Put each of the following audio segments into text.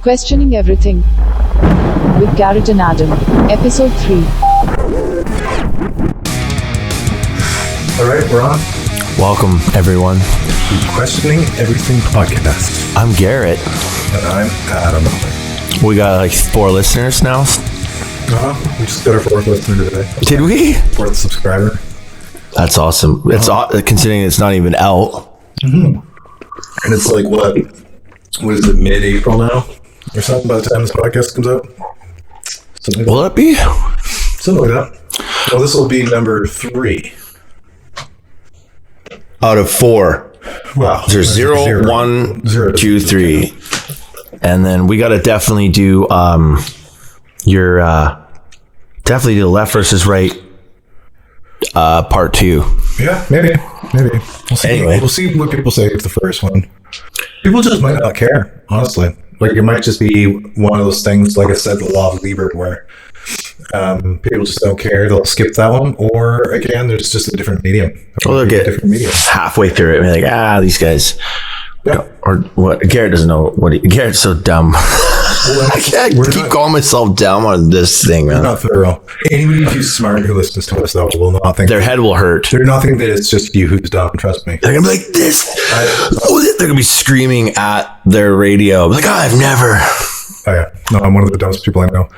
Questioning Everything with Garrett and Adam, Episode 3. Alright, we're on. Welcome, everyone. Questioning Everything podcast. I'm Garrett. And I'm Adam. We got like 4 listeners now. We just got our 4th listener today. Did we? 4th subscriber. That's awesome. It's considering it's not even out. Mm-hmm. And it's like, what is it, mid-April now? Or something by the time this podcast comes out? Something like Will it be? Something like that. Well, this will be number 3. Out of 4. Wow. There's 0, 1, 2, 3. And then we got to definitely do definitely do left versus right part 2. Yeah, maybe. We'll see. Anyway. We'll see what people say with the first one. People just might not care, honestly. Like, it might just be one of those things, like I said, the law of Liber, where people just don't care. They'll skip that one. Or, again, there's just a different medium. Well, they'll get halfway through it and be like, these guys. Yeah. Or what? Garrett doesn't know Garrett's so dumb. I keep calling myself dumb on this thing, man. Not thorough. Anybody who's smart who listens to us, though, will not think their head will hurt. They're not thinking that it's just you who's dumb. Trust me. They're gonna be like this. They're gonna be screaming at their radio. Like, I've never. Oh yeah, no, I'm one of the dumbest people I know.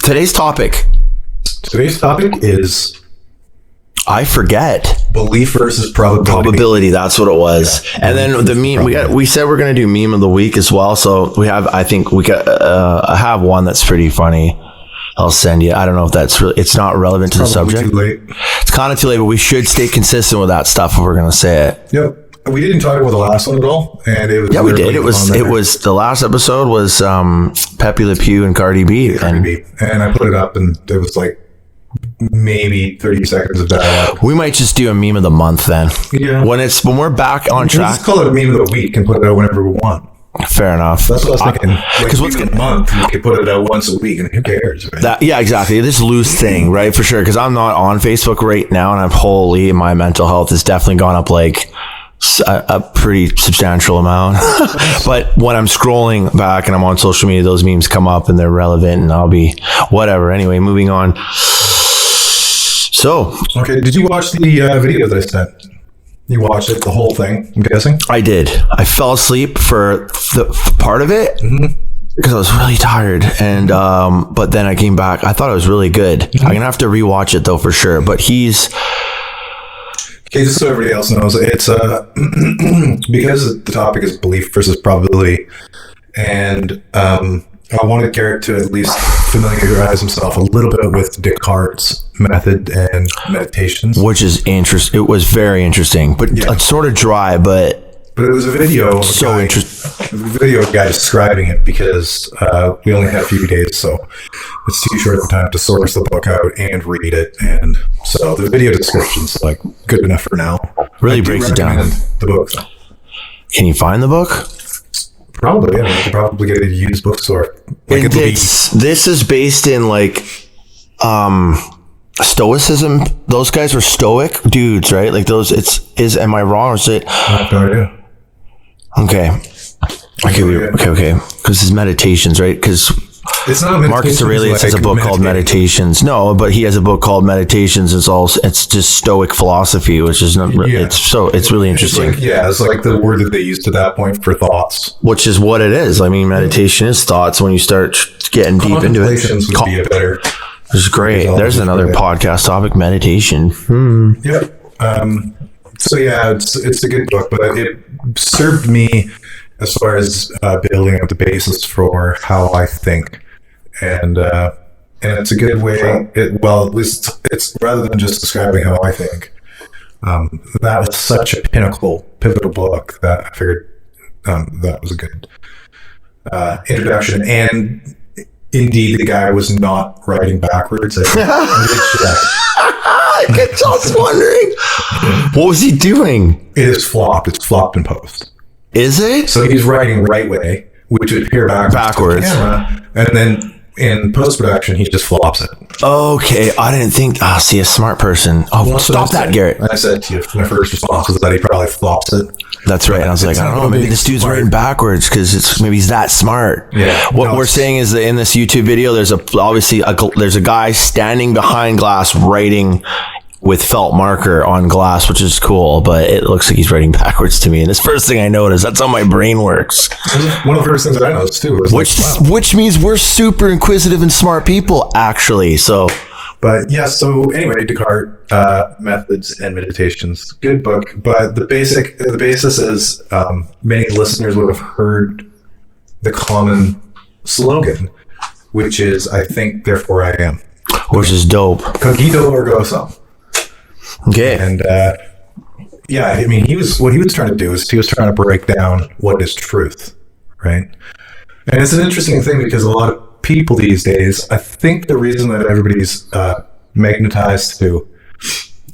Today's topic is. I forget. Belief versus probability. That's what it was. Yeah. And then the meme. We said we're gonna do meme of the week as well. So we have. I think we got. I have one that's pretty funny. I'll send you. I don't know if that's really. It's not relevant to the subject. Too late. It's kind of too late, but we should stay consistent with that stuff if we're gonna say it. Yep. We didn't talk about the last one at all, and it was. Yeah, we did. It was the last episode was Pepe Le Pew and Cardi B. And I put it up, and it was like. Maybe 30 seconds of dialogue. We might just do a meme of the month then. Yeah. When we're back on track. Just call it a meme of the week and put it out whenever we want. Fair enough. That's what I was thinking. Because what's a month, we could put it out once a week, and who cares? Right? Yeah, exactly. This loose thing, right? For sure. Because I'm not on Facebook right now, and my mental health has definitely gone up like a pretty substantial amount. But when I'm scrolling back and I'm on social media, those memes come up and they're relevant, and I'll be whatever. Anyway, moving on. So, okay, did you watch the video that I sent? You watched it, the whole thing, I'm guessing? I did. I fell asleep for the part of it because I was really tired. And but then I came back. I thought it was really good. I'm going to have to rewatch it, though, for sure. But he's... Okay, just so everybody else knows, it's because the topic is belief versus probability. And I wanted Garrett to at least familiarize himself a little bit with Descartes' method and meditations. Which is interesting. It was very interesting, but it's sort of dry, but it was a video. So interesting. A video of a guy describing it because we only had a few days, so it's too short of a time to source the book out and read it. And so the video description's like good enough for now. Really breaks it down. The book. So. Can you find the book? Probably, I could probably get it at a used bookstore. Like this is based in like stoicism. Those guys were stoic dudes, right? Like those. Am I wrong or is it? I have no idea. Okay. Because his meditations, right? Because it's not Marcus Aurelius has a book called Meditations. No, but he has a book called Meditations. It's just Stoic philosophy, which is not. It's really interesting. It's like the word that they used to that point for thoughts, which is what it is. I mean, meditation is thoughts. When you start getting deep into it, would be a better. This is great. There's another podcast topic: meditation. Yep. So it's a good book, but it served me as far as building up the basis for how I think, and it's a good way. At least it's rather than just describing how I think. That was such a pivotal book that I figured that was a good introduction. And indeed, the guy was not writing backwards. I was wondering, what was he doing? It is flopped. It's flopped in post. Is it? So he's writing right way, which would appear backwards. And then in post-production, he just flops it. Okay, I didn't think. See, a smart person. Oh, Well, stop that, Garrett. I said to you, my first response was that he probably flops it. That's right. I was like, I don't know. Maybe this dude's writing backwards because maybe he's that smart. Yeah. What we're saying is that in this YouTube video, there's a guy standing behind glass writing with felt marker on glass, which is cool, but it looks like he's writing backwards to me. And this first thing I noticed, that's how my brain works. One of the first things that I noticed too was Which means we're super inquisitive and smart people, actually. So, but yeah. So anyway, Descartes, Methods and Meditations, good book. But the basis is many listeners would have heard the common slogan, which is "I think, therefore I am," which is dope. Cogito ergo sum. Okay. And yeah, I mean, what he was trying to do is he was trying to break down what is truth, right? And it's an interesting thing because a lot of people these days, I think the reason that everybody's magnetized to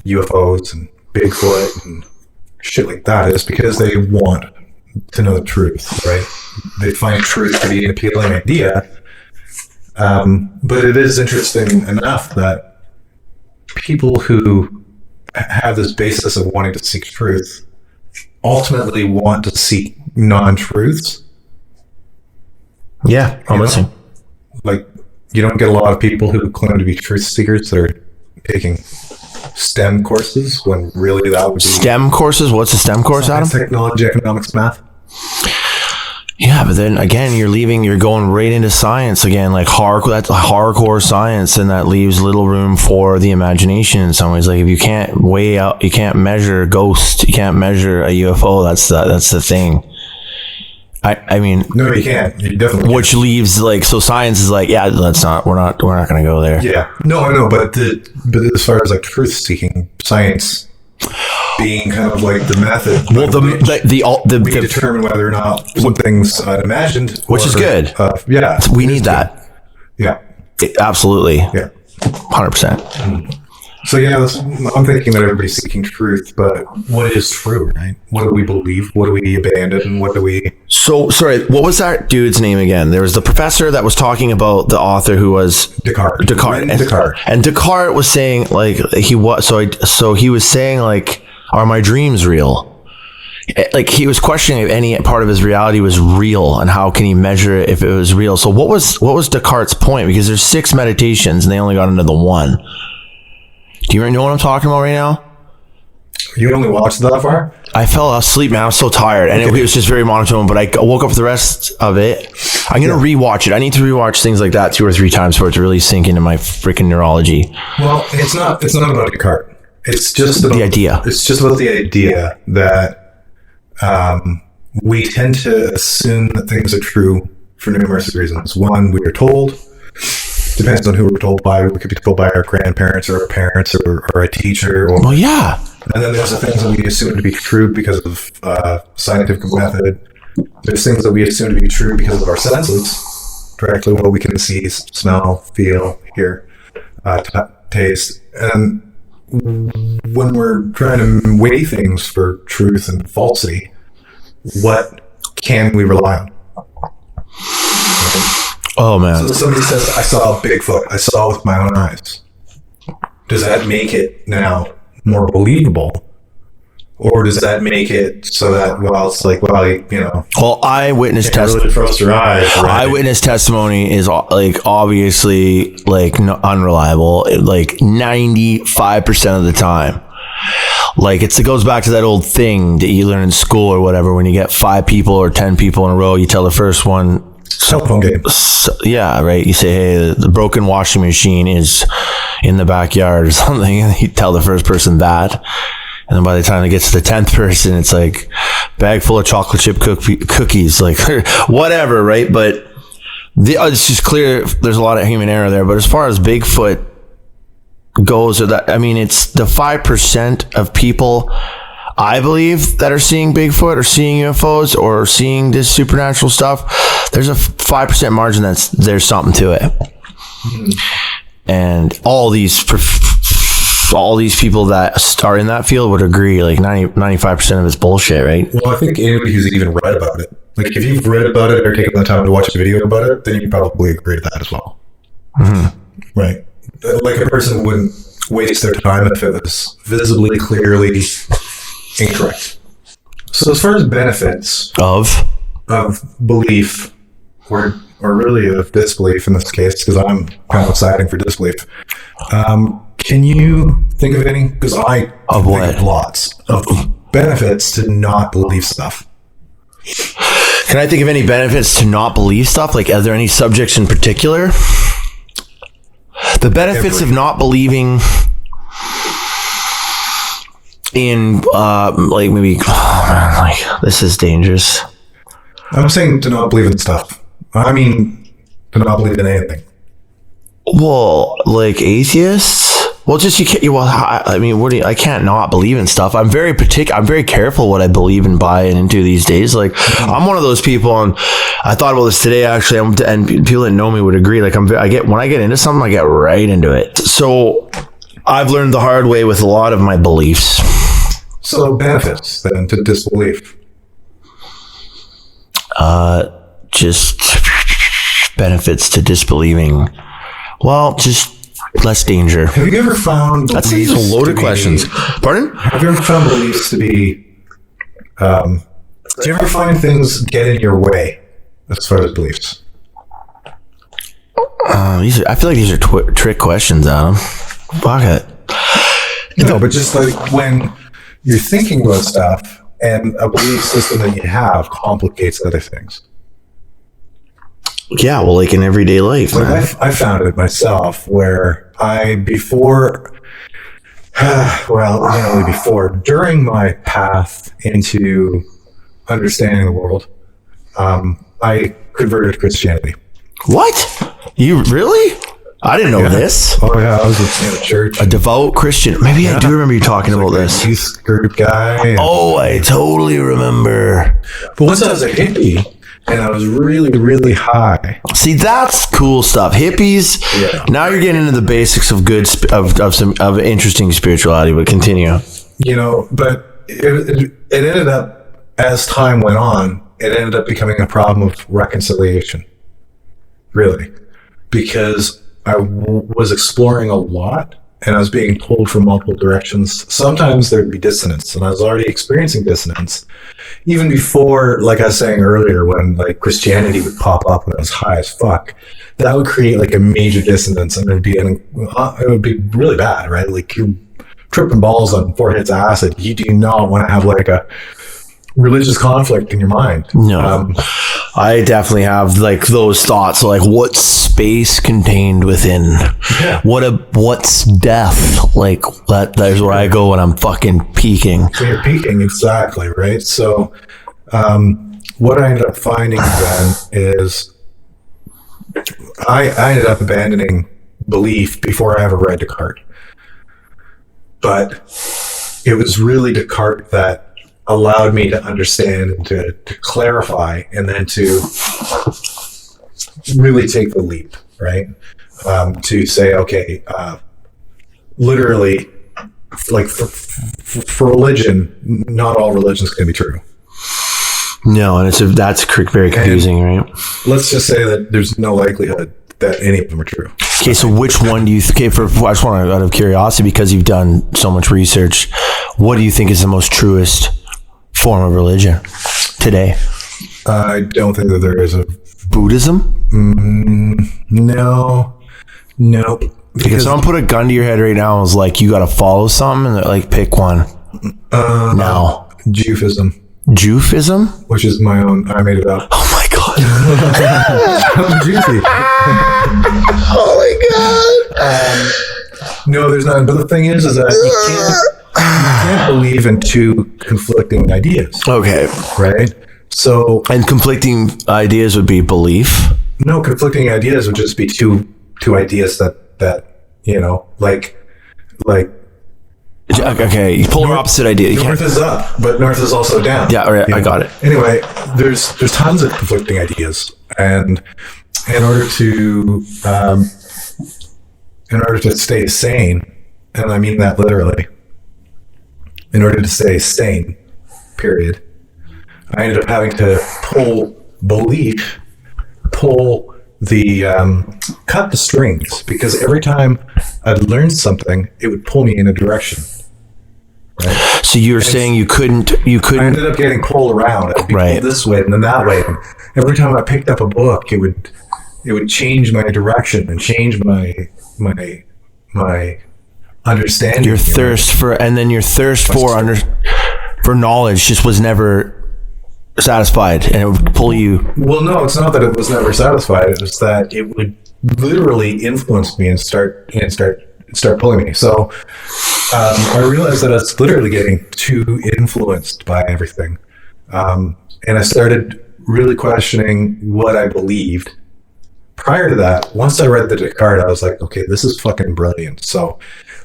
UFOs and Bigfoot and shit like that is because they want to know the truth, right? They find truth to be an appealing idea. But it is interesting enough that people who have this basis of wanting to seek truth ultimately want to seek non-truths. Yeah, I'm listening. Like, you don't get a lot of people who claim to be truth seekers that are taking STEM courses when really that would be... STEM courses? What's a STEM course, Adam? Technology, economics, math. Yeah, but then again, you're going right into science again, like that's hardcore science, and that leaves little room for the imagination in some ways. Like if you can't weigh out, you can't measure ghosts, you can't measure a UFO. That's the thing. I mean, no, you can't. You definitely which can't. Leaves like, so science is like, yeah, we're not going to go there. Yeah, no, I know, but as far as like truth seeking, science being kind of like the method. Well, we determine whether or not something's imagined, which is good. Yeah, we need that. Yeah, absolutely. Yeah, 100%. So yeah, I'm thinking that everybody's seeking truth, but what is true, right? What do we believe? What do we abandon? And what do we... So, sorry, what was that dude's name again? There was the professor that was talking about the author who was... Descartes. And Descartes was saying, like, he was saying, like, are my dreams real? Like, he was questioning if any part of his reality was real and how can he measure it if it was real. So what was Descartes' point? Because there's 6 meditations and they only got into the 1. Do you know what I'm talking about right now? You only watched that far? I fell asleep, man. I was so tired. And it was just very monotone, but I woke up for the rest of it. I'm going to rewatch it. I need to rewatch things like that 2 or 3 times for it to really sink into my freaking neurology. Well, it's not about Descartes. It's just about the idea. It's just about the idea that we tend to assume that things are true for numerous reasons. One, we are told. Depends on who we're told by. We could be told by our grandparents or our parents or a teacher. Well, yeah. And then there's the things that we assume to be true because of scientific method. There's things that we assume to be true because of our senses, directly what we can see, smell, feel, hear, taste. And when we're trying to weigh things for truth and falsity, what can we rely on? Oh, man. So somebody says, I saw a Bigfoot. I saw it with my own eyes. Does that make it now more believable? Or does that make it so that, well, it's like, well, you know. Well, eyewitness testimony. Trust your eyes. Right? Eyewitness testimony is like obviously like unreliable, like 95% of the time. Like it goes back to that old thing that you learn in school or whatever. When you get 5 people or 10 people in a row, you tell the first one. Cell phone game. Yeah, right. You say, hey, the broken washing machine is in the backyard or something. And you tell the first person that. And then by the time it gets to the 10th person, it's like bag full of chocolate chip cookies, like whatever, right? But it's just clear there's a lot of human error there. But as far as Bigfoot goes, it's the 5% of people, I believe, that are seeing Bigfoot or seeing UFOs or seeing this supernatural stuff. There's a 5% margin there's something to it. And all these people that are in that field would agree, like 95% of it's bullshit, right? Well, I think anybody who's even read about it, like if you've read about it or taken the time to watch a video about it, then you probably agree to that as well. Right. Like a person wouldn't waste their time if it was visibly, clearly incorrect. So as far as benefits Of belief, or really of disbelief in this case, because I'm kind of siding for disbelief, can you think of any? Because I Of think what? of lots of benefits to not believe stuff. Can I think of any benefits to not believe stuff? Like, are there any subjects in particular? The benefits of not believing in, like, maybe, oh man, like, this is dangerous. I'm saying to not believe in stuff. I mean, to not believe in anything. Well, like atheists? Well, just you can't. Well, I mean, what do you, I can't not believe in stuff. I'm very particular. I'm very careful what I believe and buy into these days. Like, I'm one of those people, and I thought about this today actually. And people that know me would agree. Like, when I get into something, I get right into it. So, I've learned the hard way with a lot of my beliefs. So benefits then to disbelief. Just benefits to disbelieving. Well, just less danger. Have you ever found That's these are loaded questions. Pardon? Have you ever found beliefs to be? Do you ever find things get in your way as far as beliefs? I feel like these are trick questions, Adam. Fuck it. No, but just like when you're thinking about stuff and a belief system that you have complicates other things. Yeah, well, like in everyday life. Like I found it myself where during my path into understanding the world, I converted to Christianity. What? You really? I didn't know this. Oh yeah, I was in a church. A devout Christian. Maybe I do remember you talking about this. Youth group guy. Oh, I totally remember. But once I was a hippie, and I was really, really high. See, that's cool stuff. Hippies. Yeah. Now you're getting into the basics of good of interesting spirituality. But continue. You know, but it ended up, as time went on, it ended up becoming a problem of reconciliation. Really, because I was exploring a lot, and I was being pulled from multiple directions. Sometimes there'd be dissonance, and I was already experiencing dissonance. Even before, like I was saying earlier, when like Christianity would pop up when I was high as fuck, that would create like a major dissonance, and it would be really bad, right? Like you're tripping balls on forehead's acid. You do not want to have like a religious conflict in your mind. No, I definitely have like those thoughts. Like, what's space contained within? Yeah. What's death? Like there's where I go when I'm fucking peaking. So you're peaking, exactly, right? So what I ended up finding then is I ended up abandoning belief before I ever read Descarte. But it was really Descarte that allowed me to understand and to clarify, and then to really take the leap, right? To say, okay, literally, like for religion, not all religions can be true. No, and that's very confusing, right? Let's just say that there's no likelihood that any of them are true. Okay, so which one do you I just want to, out of curiosity, because you've done so much research, what do you think is the most truest form of religion today? I don't think that there is a Buddhism? No. Nope. Because someone put a gun to your head right now and was like, you got to follow something, and they're like, pick one. Now. Jufism. Jufism? Which is my own. I made it up. Oh my God. Juicy. Oh my God. No, there's not. But the thing is that you can't believe in two conflicting ideas. Okay. Right? So. And conflicting ideas would be belief? No, conflicting ideas would just be two ideas that you know, like. Okay, polar opposite idea. North is up, but north is also down. Yeah, right, I got it. Anyway, there's tons of conflicting ideas, and in order to stay sane, and I mean that literally, in order to stay sane, period, I ended up having to pull cut the strings, because every time I'd learn something, it would pull me in a direction. Right? So you're saying you couldn't. I ended up getting pulled around. I'd be pulled this way and then that way. And every time I picked up a book, it would change my direction and change my understanding. Your thirst for knowledge just was never satisfied, and it would pull you. Well, no, it's not that it was never satisfied. It was that it would literally influence me and start pulling me. So I realized that I was literally getting too influenced by everything, and I started really questioning what I believed. Prior to that, once I read the Descarte, I was like, okay, this is fucking brilliant. So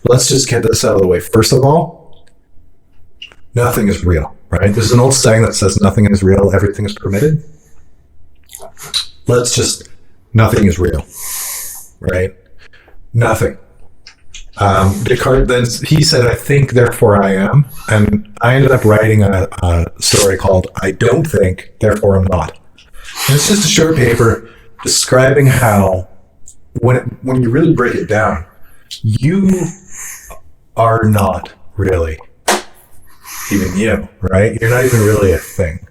let's just get this out of the way. First of all, nothing is real, right? There's an old saying that says nothing is real, everything is permitted. Nothing is real, right? Nothing. Descartes, then he said, I think, therefore I am. And I ended up writing a story called I Don't Think, Therefore I'm Not. And it's just a short paper describing how, when you really break it down, you are not really even you, right? You're not even really a thing.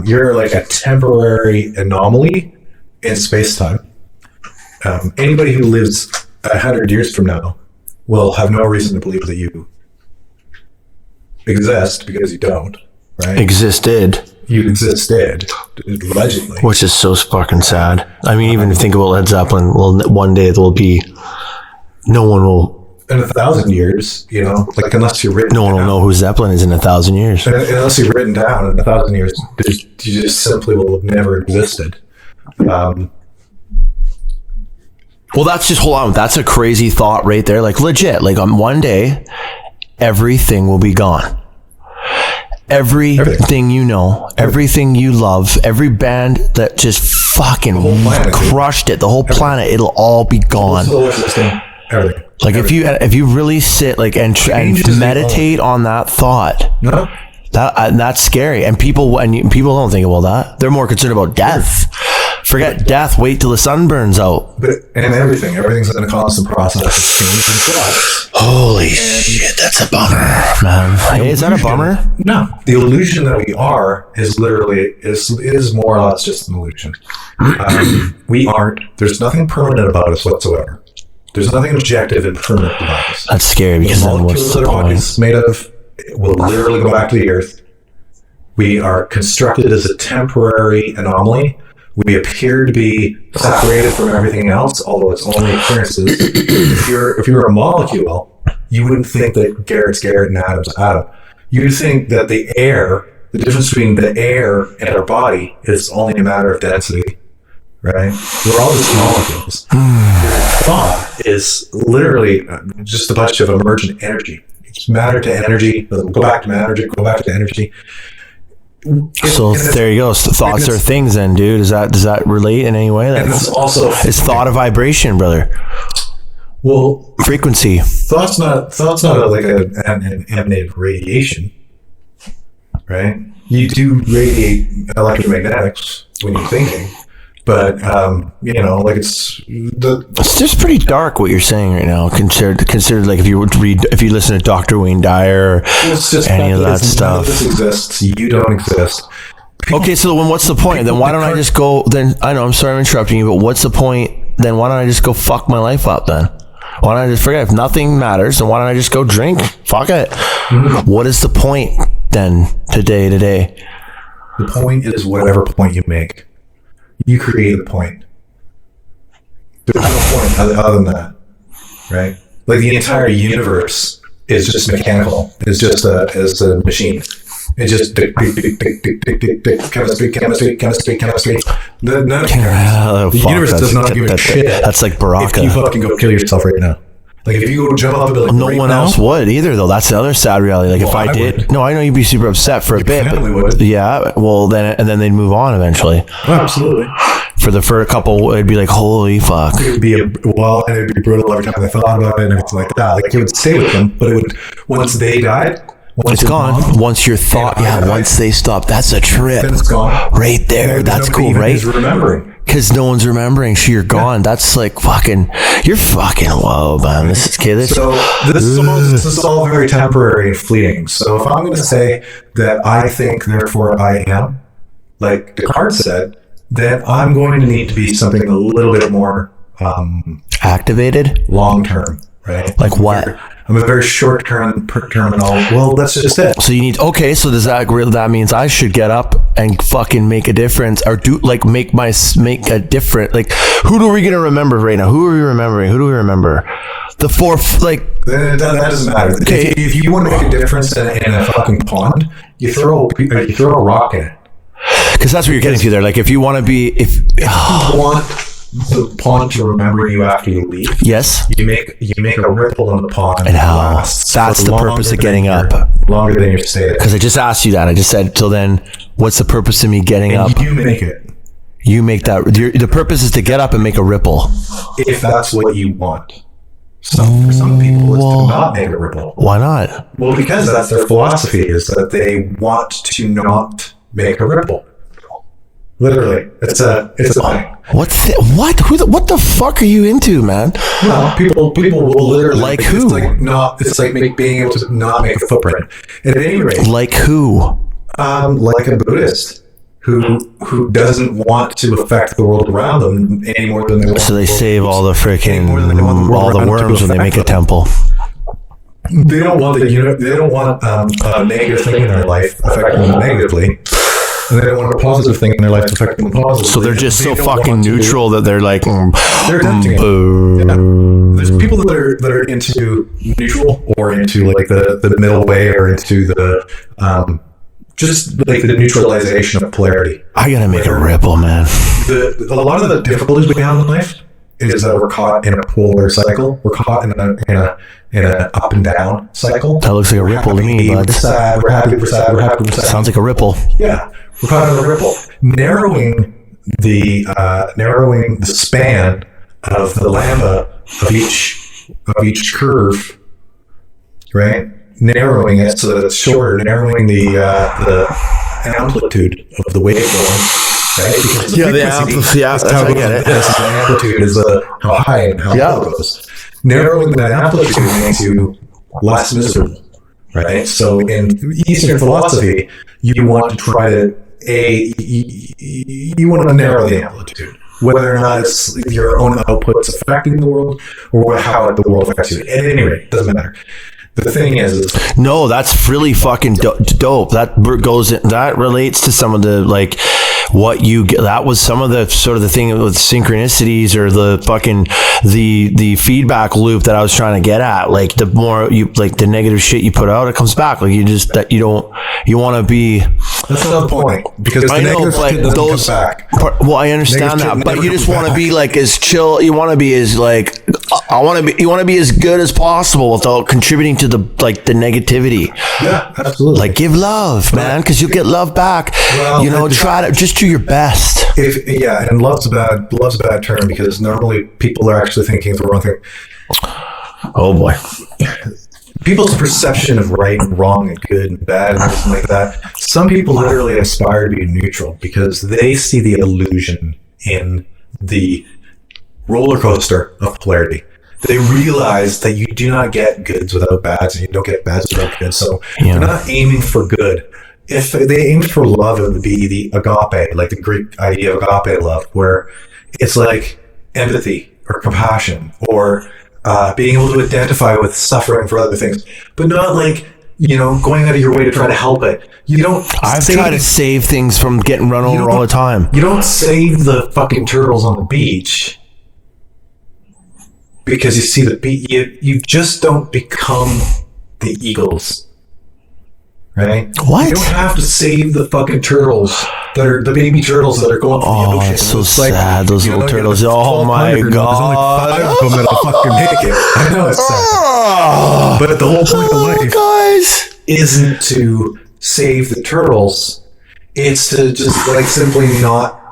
You're like a temporary anomaly in space-time. Anybody who lives 100 years from now will have no reason to believe that you exist, because you don't, right? You existed, allegedly. Which is so fucking sad. I mean, even if you think about Led Zeppelin, well, one day there will be, no one will. In 1,000 years, like unless you're written. No one will know who Zeppelin is in 1,000 years. Unless you're written down in 1,000 years, you just simply will have never existed. Well, hold on. That's a crazy thought right there. Like legit, like on one day, everything will be gone. Everything you know, everything you love, every band that just fucking crushed it, the whole planet, it'll all be gone. Everything. Like if you really sit like and meditate on that thought, that's scary. And people don't think about that. They're more concerned about death. Forget death. Wait till the sun burns out. And everything's in a constant process of change and flux. Holy shit, that's a bummer, man. Hey, is that a bummer? No, the illusion that we are is more or less just an illusion. We aren't. There's nothing permanent about us whatsoever. There's nothing objective and permanent about us. That's scary, because then what's the point? It's made of will literally go back to the earth. We are constructed as a temporary anomaly. We appear to be separated from everything else, although it's only appearances. If you're a molecule, you wouldn't think that Garrett's Garrett and Adam's Adam. You would think that the difference between the air and our body is only a matter of density, right? We're all just molecules. Thought is literally just a bunch of emergent energy. It's matter to energy, go back to matter, go back to energy. So there you go. So thoughts are things, then, dude. Does that relate in any way? It's thought of vibration, brother. Well, frequency. Thought's not like an emanated radiation, right? You do radiate electromagnetics when you're thinking, but like it's just pretty dark what you're saying right now. Considered like if you listen to Dr. Wayne Dyer or any of that stuff. None of this exists. You don't exist. Okay, so then what's the point? Then why don't I just go? Then I know I'm sorry I'm interrupting you, but what's the point? Then why don't I just go fuck my life up then? Why don't I just forget if nothing matters? Then why don't I just go drink? Fuck it. Mm-hmm. What is the point then today? The point is whatever point you make. You create a point. There's no point other than that, right? Like the entire universe is just mechanical. It's just a machine. It's just chemistry. The universe does not give a shit. That's like Baraka. If you fucking go kill yourself right now. Like if you go jump off a building, no one else would either, though. That's the other sad reality. Like if I did, no, I know you'd be super upset for a bit. Family would. Yeah, well then they'd move on eventually. Oh, absolutely. For a couple, it'd be like, holy fuck. It'd be and it'd be brutal every time they thought about it and everything like that. Like it would stay with them, but it would once they died. It's gone. Once your thought, once they stop, that's a trip. Then it's gone. Right there. That's cool, right? Remembering. because no one's remembering. So you're gone. That's like you're fucking whoa, man. This is all very temporary and fleeting. So if I'm going to say that I think, therefore I am, like Descartes said, then I'm going to need to be something a little bit more activated, long term, right? Like what? I'm a very short term and all. Well, that's just it. So you need, okay, so does that means I should get up and fucking make a difference, or do like make a difference? Like, who are we gonna remember right now? Who are we remembering? Who do we remember? The fourth, like that doesn't matter. Okay, if you want to make a difference in a fucking pond, you throw a rock in it. Because that's what you're getting to there. Like, if you want to be, if you want the pond to remember you after you leave, yes, you make a ripple in the pond, and how that's the purpose of getting up longer than your stay. Because I just asked you that. I just said, till then, what's the purpose of me getting up? You make it. You make that. The purpose is to get up and make a ripple. If that's what you want. So for some people, it's to not make a ripple. Why not? Well, because that's their philosophy, is that they want to not make a ripple. Literally, it's a thing. What the fuck are you into, man? Well, people will literally, like who? It's like being able to not make a footprint. And at any rate, like who? Like a Buddhist who doesn't want to affect the world around them any more than they want. So they save all the freaking all the worms when they make a temple. They don't want negative thing in their life affecting them negatively. And they don't want a positive thing in their life to affect them positively. So they're just so fucking neutral that they're like, they're attempting it. Yeah. There's people that are into neutral, or into like the middle way, or into the just like the neutralization of polarity. I gotta make a ripple, man. A lot of the difficulties we have in life is that we're caught in a polar cycle. We're caught in a up and down cycle. That looks like a ripple to me, bud. We're sad, we're happy, we're sad, we're happy, we're sad. Sounds like a ripple. Yeah, we're caught in a ripple. Narrowing the span of the lambda of each curve, right? Narrowing it so that it's shorter. Narrowing the amplitude of the waveform. Right? Because the amplitude. Yeah, I get it. The amplitude is how high and how low it goes. Narrowing that amplitude makes you less miserable, right? So in Eastern philosophy, you want to try to you want to narrow the amplitude, whether or not it's your own outputs affecting the world, or how the world affects you. At any rate, it doesn't matter. The thing is no, that's really fucking dope. That relates to some of the like what you get. That was some of the sort of the thing with synchronicities, or the fucking the feedback loop that I was trying to get at. Like the more you like the negative shit you put out, it comes back. Like you want to be. That's another point, because the negative shit doesn't come back. Well, I understand that, but you just want to be like as chill. You want to be as like you want to be as good as possible without contributing to the negativity. Yeah, absolutely. Like give love, man, because you'll get love back. Well, try to just do your best. And love's a bad term, because normally people are actually thinking the wrong thing. Oh boy. People's perception of right and wrong and good and bad and everything like that. Some people literally aspire to be neutral because they see the illusion in the roller coaster of polarity. They realize that you do not get goods without bads, and you don't get bads without goods. So they're not aiming for good. If they aimed for love, it would be the agape, like the Greek idea of agape love, where it's like empathy or compassion, or being able to identify with suffering for other things, but not like, going out of your way to try to help it. I've tried to save things from getting run over all the time. You don't save the fucking turtles on the beach because you see the beach. You just don't become the eagles. Right? What? You don't have to save the fucking turtles that are the baby turtles that are going through the ocean. It's so sad, those little turtles. Oh my god! There's only 5 of them that'll fucking make it. I know it's sad, but the whole point of life, guys, isn't to save the turtles. It's to just simply not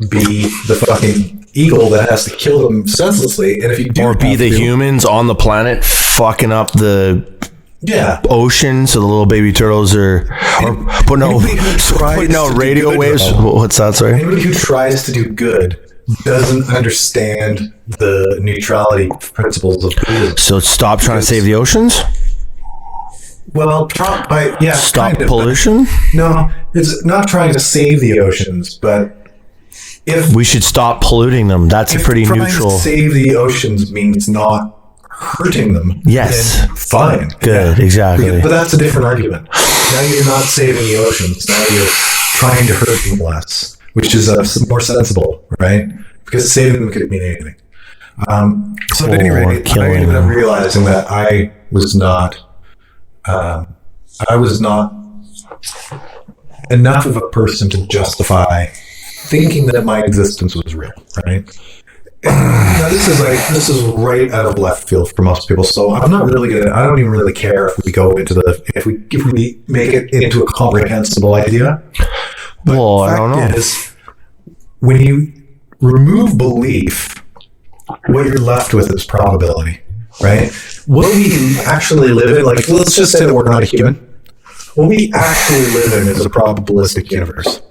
be the fucking eagle that has to kill them senselessly. And if you do, or be the humans on the planet fucking up the ocean, so the little baby turtles are putting out radio waves. What's that? Sorry. Anybody who tries to do good doesn't understand the neutrality principles of Buddhism. So stop trying to save the oceans? Well, Stop kind of, pollution? No, it's not trying to save the oceans, but if We should stop polluting them. That's a pretty trying neutral. to save the oceans means not hurting them, Yes. then fine. Good, exactly. But that's a different argument. Now you're not saving the oceans. Now you're trying to hurt them less, which is more sensible, right? Because saving them could mean anything. So at any rate, I ended up realizing that I was not enough of a person to justify thinking that my existence was real, right? Now, this is right out of left field for most people. So I'm not really I don't even really care if we go into if we make it into a comprehensible idea. But Well, the I don't fact know. is, when you remove belief, what you're left with is probability, right? What we actually live in, like, let's just say that we're not a human. What we actually live in is a probabilistic universe.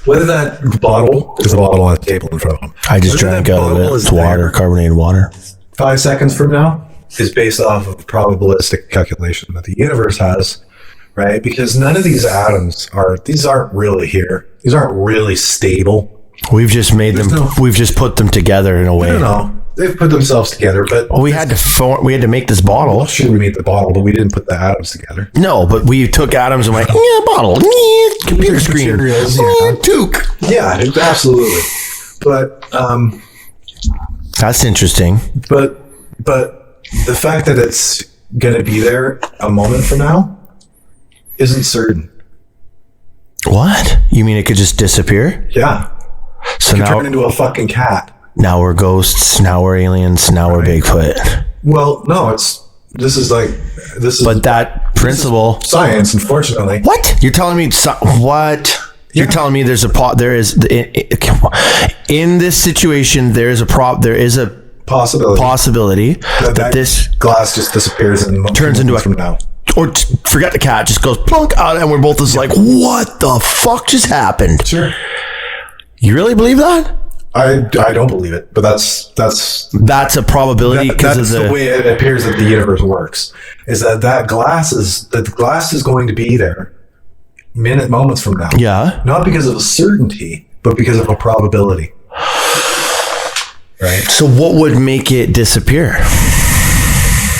Whether that bottle is a bottle on the table in front of them. I just whether drank that out of bottle it. is It's water, there carbonated water. 5 seconds from now is based off of probabilistic calculation that the universe has, right? Because none of these atoms aren't really here. These aren't really stable. We've just made them. We've just put them together in a way. I don't know. They've put themselves together, but Well, we had to make this bottle. well, sure, we made the bottle, but we didn't put the atoms together. No, but we took atoms and went, yeah, bottle, yeah, computer screen, Materials, yeah, yeah. toque. Yeah, absolutely. But That's interesting. but the fact that it's going to be there a moment from now isn't certain. What? You mean it could just disappear? Yeah, So turn into a fucking cat. now we're ghosts. Now we're aliens. Now we're Bigfoot. Well, no, this is But that principle. science, unfortunately. What? You're telling me what? You're telling me there is in this situation there is a possibility that this glass just disappears and turns into a from now. or forget the cat just goes plunk out and we're both just like, what the fuck just happened? Sure. You really believe that? I don't believe it, but that's That's a probability because that's of the way it appears that the universe works. Is that the glass is going to be there moments from now. Yeah. Not because of a certainty, but because of a probability. Right? So what would make it disappear?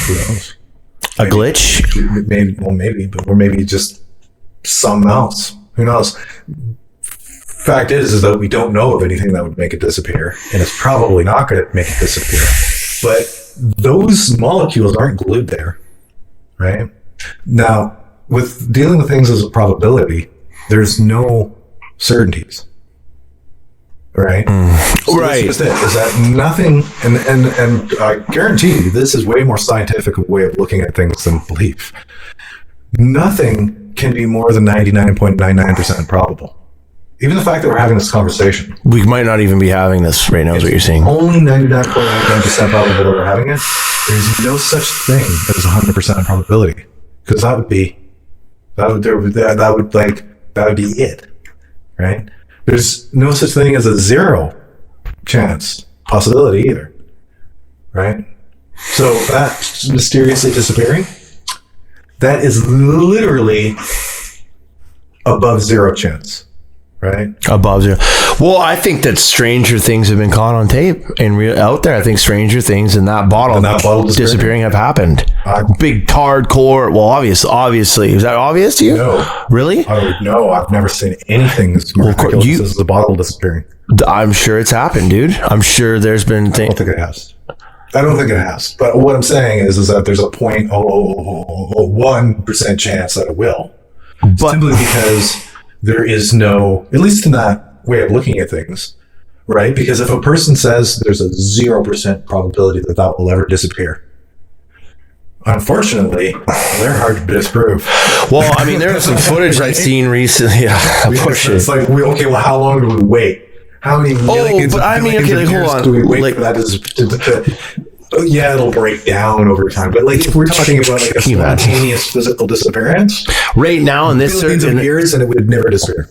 Who knows? A glitch? Maybe just something else. Who knows? Fact is that we don't know of anything that would make it disappear, and it's probably not going to make it disappear. But those molecules aren't glued there, right? Now, with dealing with things as a probability, there's no certainties, right? So Right. This is it, is that nothing, and I guarantee you, this is way more scientific way of looking at things than belief. Nothing can be more than 99.99% probable. Even the fact that we're having this conversation. We might not even be having this right now is what you're saying. Only 99.99% probable that we're having it. There's no such thing as 100% probability. Because that would be it. Right? There's no such thing as a 0 chance possibility either. Right? So that mysteriously disappearing, that is literally above 0 chance. Right? Above 0. Well, I think that stranger things have been caught on tape and out there. I think stranger things in that bottle disappearing have happened. Big hardcore. Well, obviously. Is that obvious to you? No. Really? No, I've never seen anything as miraculous as the bottle disappearing. I'm sure it's happened, dude. I'm sure there's been I don't think it has. But what I'm saying is that there's a 0.001% chance that it will. Simply because there is no, at least in that way of looking at things, right? Because if a person says there's a 0% probability that will ever disappear, unfortunately, they're hard to disprove. Well, I mean, there was some footage I've seen recently. Yeah, It's like, how long do we wait? How many millions but I mean, okay, hold on. do we wait for that yeah, it'll break down over time. But like, if we're talking about like a spontaneous physical disappearance, right now in this millions of years, and it would never disappear.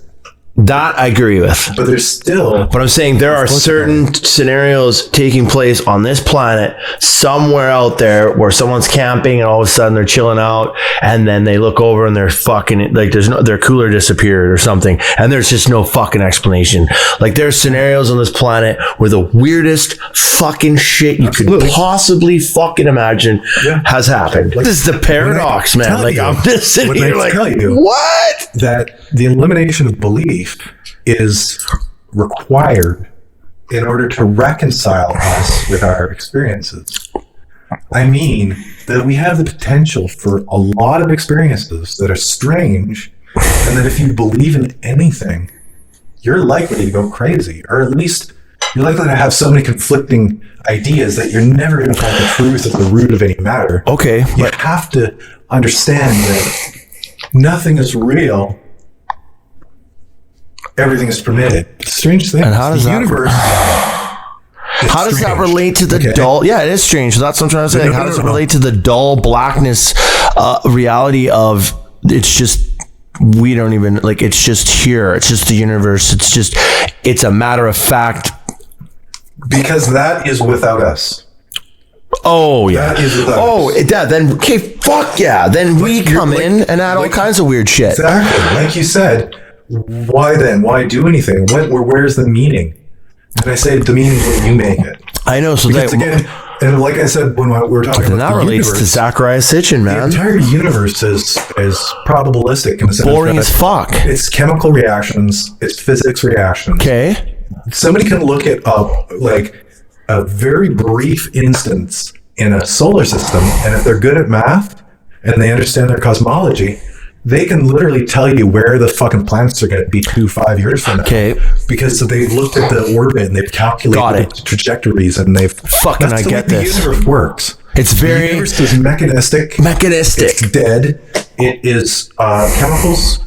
That I agree with. But there's still... But I'm saying there are certain scenarios taking place on this planet somewhere out there where someone's camping and all of a sudden they're chilling out and then they look over and they're fucking, like their cooler disappeared or something and there's just no fucking explanation. Like there's scenarios on this planet where the weirdest fucking shit you could possibly fucking imagine has happened. Like, this is the paradox, man. Like I'm just sitting here like, what? That the elimination of belief is required in order to reconcile us with our experiences. I mean, that we have the potential for a lot of experiences that are strange, and that if you believe in anything, you're likely to go crazy, or at least you're likely to have so many conflicting ideas that you're never going to find the truth at the root of any matter. Okay. You have to understand that nothing is real. Everything is permitted. Strange thing. And how does that universe? How does that relate to the dull? Yeah, it is strange. That's what I'm trying to say. How does it relate to the dull blackness reality of it's just we don't even like it's just here. It's just the universe. It's a matter of fact. Because that is without us. Oh yeah. That is without us. Yeah. Then okay, fuck yeah. Then we come in and add all kinds of weird shit. Exactly. Like you said. Why then? Why do anything? Where's the meaning? And I say the meaning is what you make it. I know. So because again, and like I said when we were talking about that relates to Zachariah Sitchin, man. The entire universe is probabilistic in the sense boring as fuck. It's chemical reactions. It's physics reactions. Okay. Somebody can look at like a very brief instance in a solar system, and if they're good at math and they understand their cosmology, they can literally tell you where the fucking planets are going to be 5 years from now. Okay. Because they've looked at the orbit and they've calculated the trajectories and they've... Fucking, I get this. The universe works. It's very... The universe is mechanistic. Mechanistic. It's dead. It is chemicals,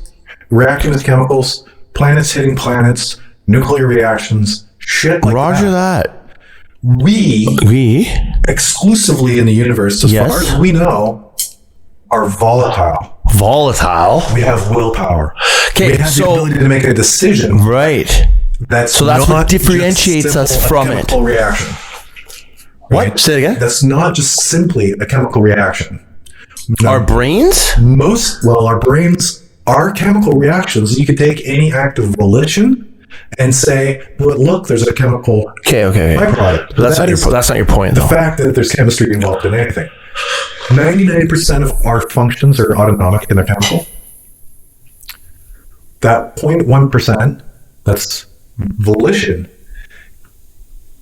reacting with chemicals, planets hitting planets, nuclear reactions, shit like Roger that. We exclusively in the universe, as far as we know, are volatile. We have willpower. Okay, we have the ability to make a decision. Right. That's what differentiates us from it. Reaction. What? Right? Say it again. That's not just simply a chemical reaction. No. Our brains? Our brains are chemical reactions. You could take any act of volition and say, "But look, there's a chemical byproduct." But that's not your point. The fact that there's chemistry involved in anything. 99% of our functions are autonomic and they're chemical. That 0.1%, that's volition.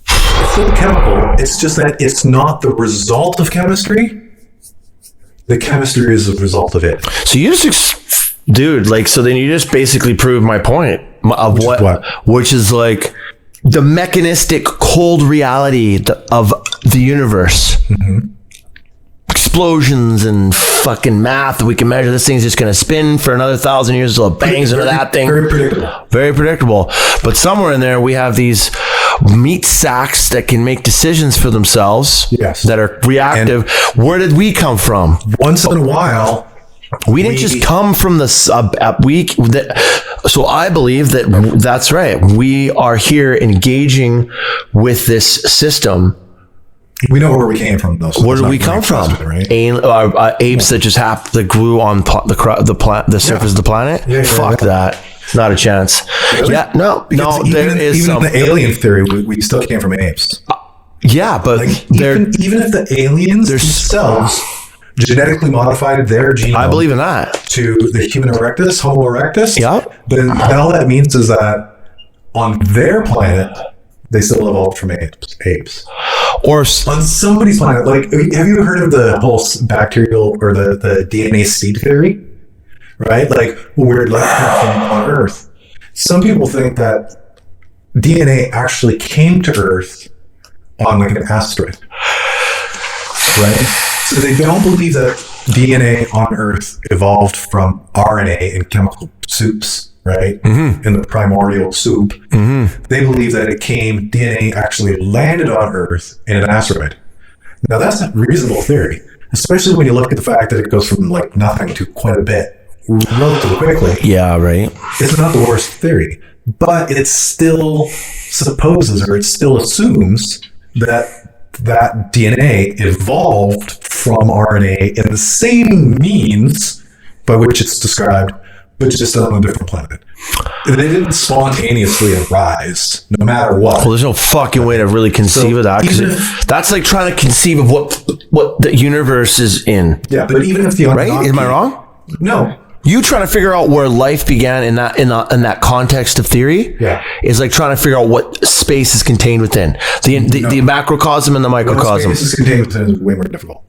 It's still chemical. It's just that it's not the result of chemistry. The chemistry is the result of it. So you just, so then you just basically proved my point of which is like the mechanistic cold reality of the universe. Mm-hmm. Explosions and fucking math. We can measure this thing's just going to spin for another 1,000 years until it bangs into that thing. Very predictable. But somewhere in there, we have these meat sacks that can make decisions for themselves that are reactive. And where did we come from? Once in a while, we didn't just come from the so I believe that's right. We are here engaging with this system. We know where we came from, though. So where did we come from? Right? Apes that just that grew on the surface of the planet? Fuck that. Not a chance. Really? Yeah, no. There is even in the alien theory, we still came from apes. Yeah, but even if the aliens themselves genetically modified their genome, I believe in that, to the human erectus, Homo erectus. Yeah. Then all that means is that on their planet, they still evolved from apes. Or on somebody's planet, like, have you heard of the whole bacterial or the DNA seed theory? Right? Like, where life came from on Earth. Some people think that DNA actually came to Earth on like an asteroid. Right? So they don't believe that DNA on Earth evolved from RNA in chemical soups, right? Mm-hmm. In the primordial soup. Mm-hmm. They believe that DNA actually landed on Earth in an asteroid. Now that's a reasonable theory, especially when you look at the fact that it goes from like nothing to quite a bit relatively quickly. Yeah, right. It's not the worst theory, but it still supposes, or it still assumes that DNA evolved from RNA in the same means by which it's described, but just on a different planet. They didn't spontaneously arise, no matter what. Well, there's no fucking way to really conceive of that, because that's like trying to conceive of what the universe is in. Yeah, but even if the right? Am I wrong? No. You trying to figure out where life began in that context of theory, is like trying to figure out what space is contained within the macrocosm and the microcosm. What space is contained within is way more difficult.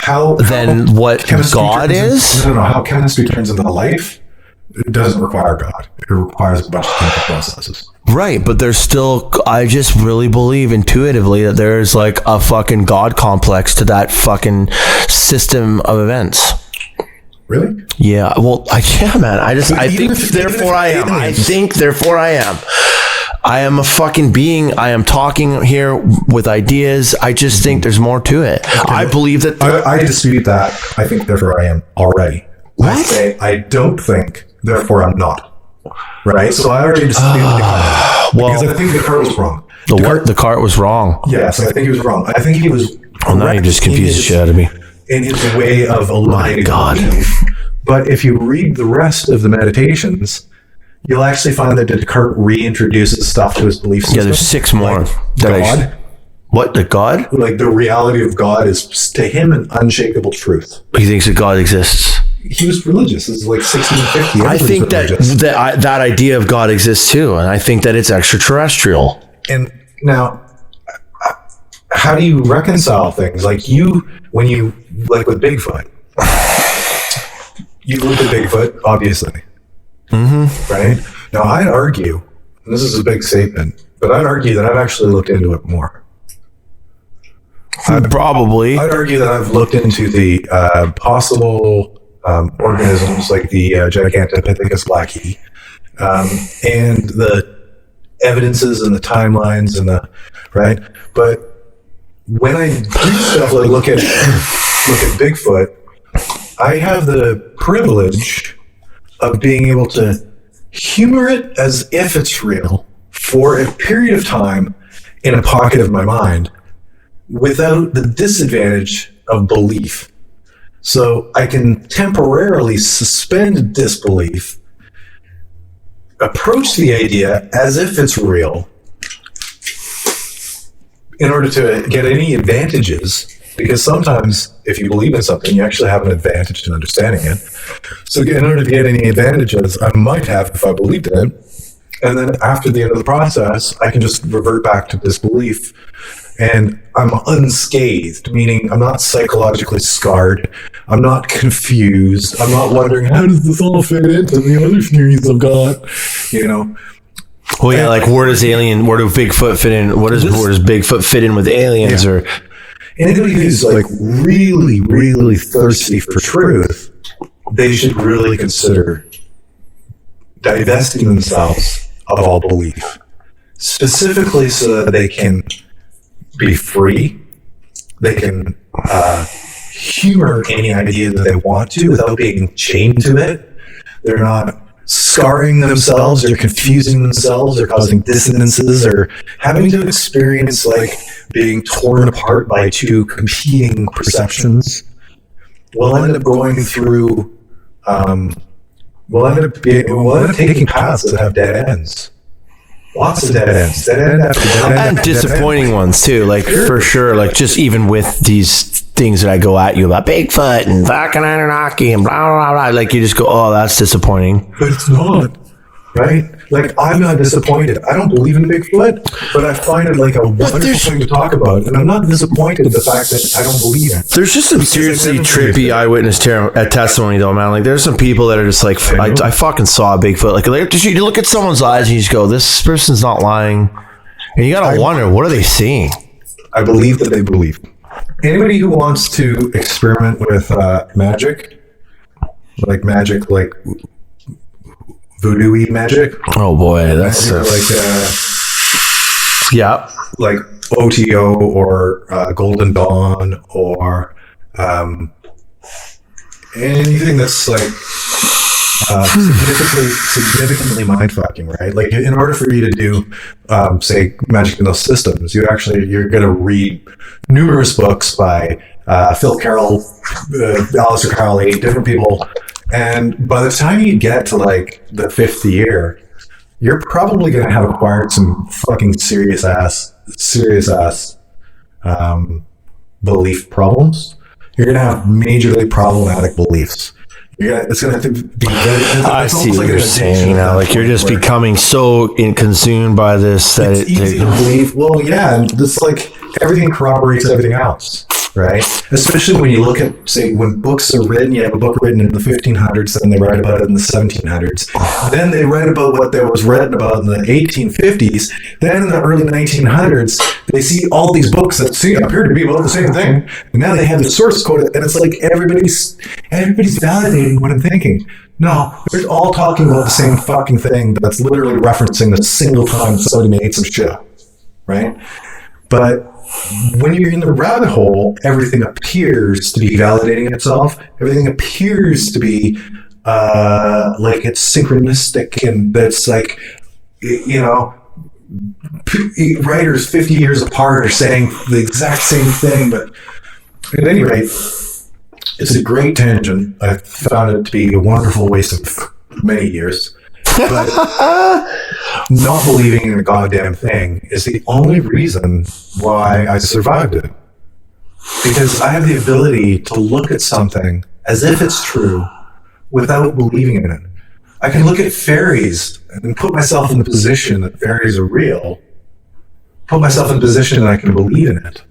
What God is? No, how chemistry turns into life, it doesn't require God. It requires a bunch of chemical processes. Right, but there's still, I just really believe intuitively that there's like a fucking God complex to that fucking system of events. Really? Yeah. Well, man. I think therefore I am. I am a fucking being. I am talking here with ideas. I just think there's more to it. Okay. I believe that. I dispute that. I think therefore I am already. What? I say I don't think, therefore I'm not. Right? So I already disputed Descartes. Because I think Descartes was wrong. Descartes was wrong. Yes, I think he was wrong. I think he was. Well, now you just confused the shit out of me. In his way of eliminating belief. But if you read the rest of the meditations, you'll actually find that Descartes reintroduces stuff to his belief system. Yeah, there's 6 more. Like God. What? The God? Like the reality of God is to him an unshakable truth. He thinks that God exists. He was religious. This is like 1650. I think that idea of God exists too, and I think that it's extraterrestrial. And now, how do you reconcile things? Like when you with Bigfoot, you look at Bigfoot, obviously. Mm-hmm. Right? Now, I'd argue, and this is a big statement, but I'd argue that I've actually looked into it more. Probably. I'd argue that I've looked into the possible organisms like the Gigantopithecus blacki, and the evidences and the timelines and right? But when I do stuff like look at Bigfoot, I have the privilege of being able to humor it as if it's real for a period of time in a pocket of my mind without the disadvantage of belief. So I can temporarily suspend disbelief, approach the idea as if it's real in order to get any advantages. Because sometimes, if you believe in something, you actually have an advantage in understanding it. So in order to get any advantages I might have if I believed in it, and then after the end of the process, I can just revert back to disbelief. And I'm unscathed, meaning I'm not psychologically scarred. I'm not confused. I'm not wondering, how does this all fit into the other theories I've got? You know? Well, yeah, like where do Bigfoot fit in? Where does Bigfoot fit in with aliens? Yeah. Or anybody who's like really, really thirsty for truth, they should really consider divesting themselves of all belief, specifically so that they can be free. They can humor any idea that they want to without being chained to it. They're not scarring themselves or confusing themselves or causing dissonances or having to experience like being torn apart by two competing perceptions. We'll end up going through we'll end up taking paths that have dead ends. Lots of dead ends. Dead end after dead end. And disappointing ones too, like for sure. Like just even with these things that I go at you about Bigfoot and fucking Anunnaki and blah, blah, blah. Like you just go, oh, that's disappointing. But it's not, right? Like I'm not disappointed. I don't believe in Bigfoot, but I find it like a wonderful thing to talk about. And I'm not disappointed in the fact that I don't believe it. There's just some seriously trippy eyewitness testimony though, man. Like there's some people that are just like, I fucking saw Bigfoot. Like you look at someone's eyes and you just go, this person's not lying. And you gotta wonder, what are they seeing? I believe that they believe. Anybody who wants to experiment with magic, like voodoo-y magic. Oh boy, that's like OTO or Golden Dawn or anything that's like significantly mind-fucking, right? Like, in order for you to do, say, magic in those systems, you're going to read numerous books by Phil Carroll, Alistair Crowley, different people, and by the time you get to like the 5th year, you're probably going to have acquired some fucking serious ass belief problems. You're going to have majorly problematic beliefs. It's going to have to be very... I see what you're saying now. Like, you're just becoming so consumed by this that it's easy to believe. Well, yeah, and it's like everything corroborates everything else, right? Especially when you look at, say, when books are written, you have a book written in the 1500s, then they write about it in the 1700s. Then they write about what there was written about in the 1850s. Then in the early 1900s, they see all these books that appear to be about the same thing. And now they have the source code, and it's like everybody's validating what I'm thinking. No, they're all talking about the same fucking thing that's literally referencing a single time somebody made some shit up, right? But when you're in the rabbit hole, everything appears to be validating itself. Everything appears to be like it's synchronistic, and that's like, you know, writers 50 years apart are saying the exact same thing. But at any rate, it's a great tangent. I found it to be a wonderful waste of many years. But not believing in a goddamn thing is the only reason why I survived it. Because I have the ability to look at something as if it's true without believing in it. I can look at fairies and put myself in the position that fairies are real, put myself in a position that I can believe in it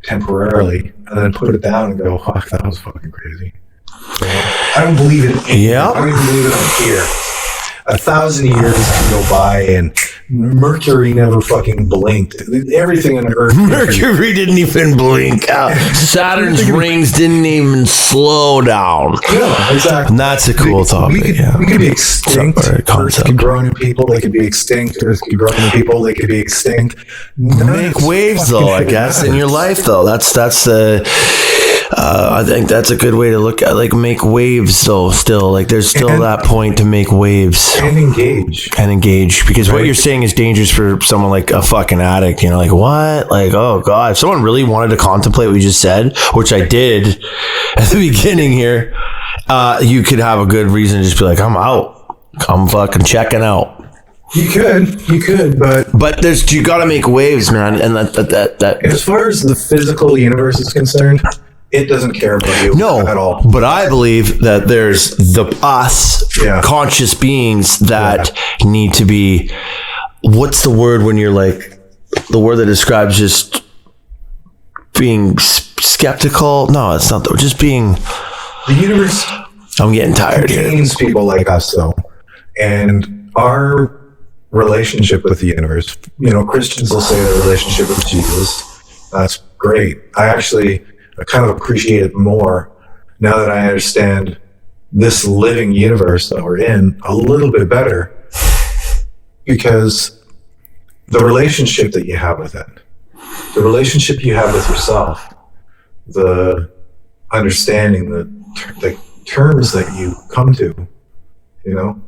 temporarily, and then put it down and go, fuck, that was fucking crazy. So, I don't believe in it. Yeah. I don't even believe it on here. 1,000 years can go by and Mercury never fucking blinked. Everything on Earth. Mercury didn't even blink out. Saturn's rings didn't even slow down. Yeah, exactly. And that's a cool topic. We could be extinct. Earth could grow new people. They could be extinct. Earth could grow new people. They could be extinct. Make waves, though, I guess, in your life, though. That's the... I think that's a good way to look at, like, make waves, though, still. Like, there's still that point to make waves. And engage. Because what you're saying is dangerous for someone like a fucking addict. You know, like, what? Like, oh, God. If someone really wanted to contemplate what you just said, which I did at the beginning here, you could have a good reason to just be like, I'm out. I'm fucking checking out. You could, but you got to make waves, man. And that. As far as the physical universe is concerned, it doesn't care about you at all. But I believe that there's us conscious beings that need to be, what's the word when you're like, the word that describes just being skeptical? No, it's not. Just being... The universe... I'm getting tired here. Contains people like us, though. And our relationship with the universe, you know, Christians will say their relationship with Jesus. That's great. I kind of appreciate it more now that I understand this living universe that we're in a little bit better, because the relationship that you have with it, the relationship you have with yourself, the understanding, the terms that you come to, you know,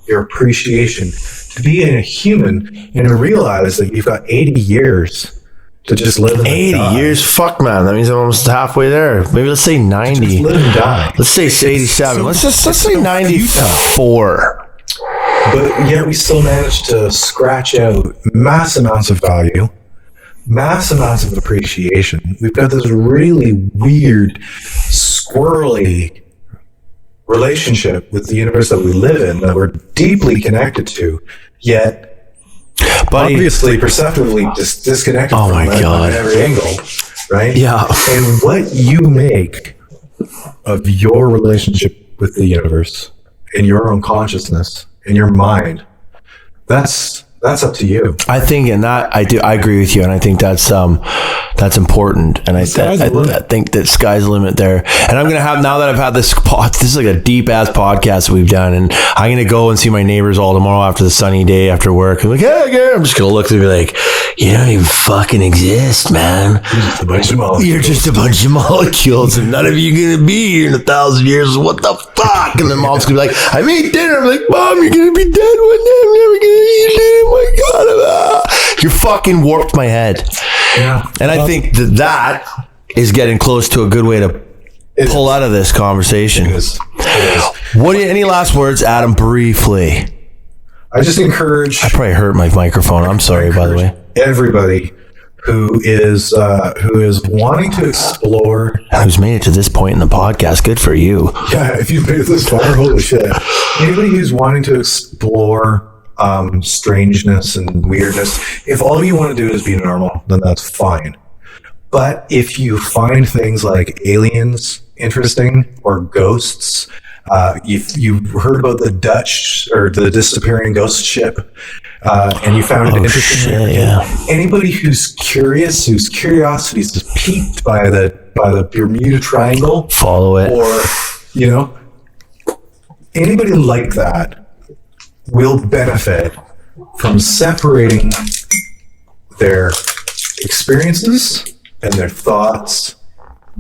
your appreciation to be a human and to realize that you've got 80 years to just live and 80 die. Years? Fuck, man. That means I'm almost halfway there. Maybe let's say 90. Just live and die. Let's say 87. Let's say 94. But yet we still manage to scratch out mass amounts of value, mass amounts of appreciation. We've got this really weird, squirrely relationship with the universe that we live in, that we're deeply connected to, yet obviously perceptively disconnected from at every angle, right? Yeah. And what you make of your relationship with the universe, in your own consciousness, in your mind, that's that's up to you. I think, and that I agree with you, and I think that's important, and I think that sky's the limit there. And I'm gonna have, now that I've had this is like a deep ass podcast that we've done, and I'm gonna go and see my neighbors all tomorrow after the sunny day after work. I'm like, hey, Garrett, I'm just gonna look through and be like, you don't even fucking exist, man. You're just a bunch of molecules, and none of you gonna be here in 1,000 years. What the fuck? And then mom's gonna be like, I made dinner. I'm like, Mom, you're gonna be dead one day. I'm never gonna eat it. Oh my God, you fucking warped my head. Yeah. And I think that is getting close to a good way to pull out of this conversation. It is. Any last words, Adam, briefly? I just encourage. I probably hurt my microphone. I'm sorry, by the way. Everybody who is wanting to explore, who's made it to this point in the podcast, good for you. Yeah, if you've made it this far, holy shit. Anybody who's wanting to explore strangeness and weirdness, if all you want to do is be normal, then that's fine. But if you find things like aliens interesting or ghosts, if you heard about the Dutch or the disappearing ghost ship, and you found it interesting, anybody who's curious, whose curiosity is just piqued by the Bermuda Triangle, follow it, or anybody like that will benefit from separating their experiences and their thoughts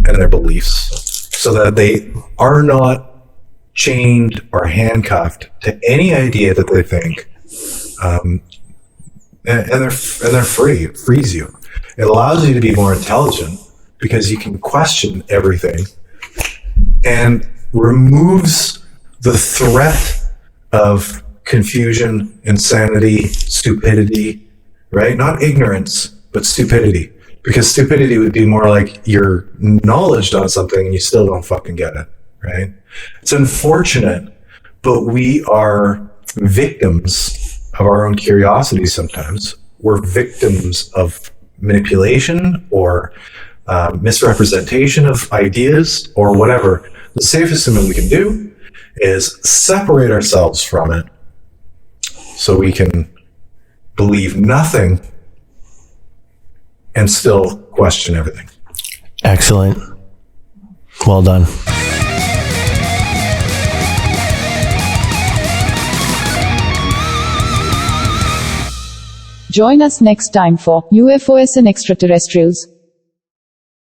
and their beliefs so that they are not chained or handcuffed to any idea that they think, and they're free. It frees you. It allows you to be more intelligent because you can question everything, and removes the threat of confusion, insanity, stupidity, right? Not ignorance, but stupidity. Because stupidity would be more like you're knowledge on something and you still don't fucking get it, right? It's unfortunate, but we are victims of our own curiosity sometimes. We're victims of manipulation or misrepresentation of ideas or whatever. The safest thing that we can do is separate ourselves from it so we can believe nothing and still question everything. Excellent. Well done. Join us next time for UFOs and Extraterrestrials.